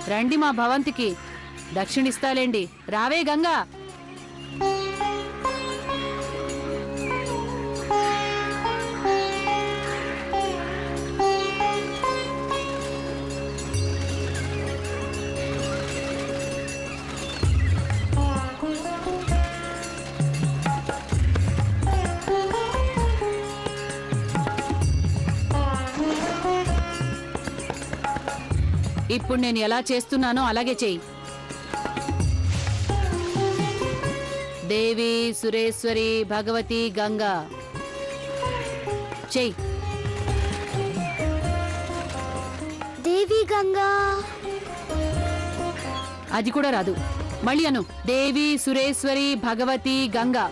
రండి మా భవంతికి, దక్షిణిస్తాలేండి. రావే గంగా. ఇప్పుడు నేను ఎలా చేస్తున్నానో అలాగే చెయ్యి. దేవి సురేశ్వరి భగవతి గంగా చెయ్యి. దేవి గంగా. అది కూడా రాదు. మళ్ళీ అను. దేవి సురేశ్వరి భగవతి గంగా.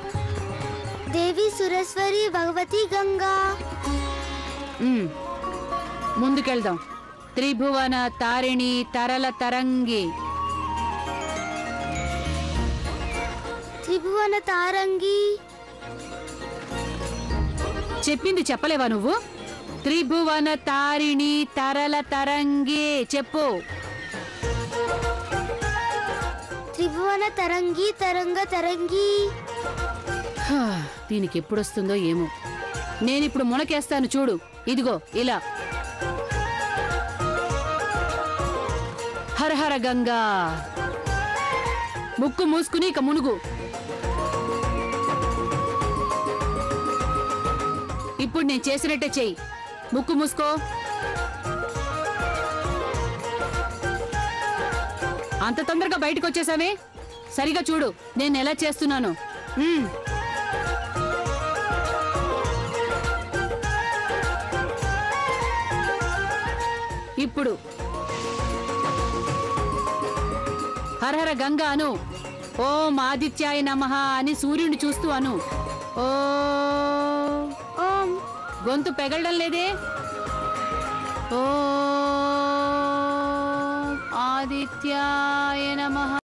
దేవి సురేశ్వరి భగవతి గంగా. ముందుకెళ్దాం. త్రిభువన తారిణి తరల తరంగి. త్రిభువన తారంగి. చెప్పింది చెప్పలేవా నువ్వు? త్రిభువన తారిణి తరల తరంగి చెప్పు. త్రిభువన తరంగి తరంగ తరంగి. దీనికి ఎప్పుడొస్తుందో ఏమో. నేనిప్పుడు మునకేస్తాను చూడు. ఇదిగో ఇలా. హరహర గంగా. ముక్కు మూసుకుని ఇక మునుగు. ఇప్పుడు నేను చేసినట్టే చెయ్యి. ముక్కు మూసుకో. అంత తొందరగా బయటకు వచ్చేసావే. సరిగా చూడు నేను ఎలా చేస్తున్నాను. ఇప్పుడు హరహర గంగా అను. ఓం ఆదిత్యాయ నమః అని సూర్యుని చూస్తూ అను. ఓం. గొంతు పెగలడం లేదే. ఓం ఆదిత్యాయ నమః.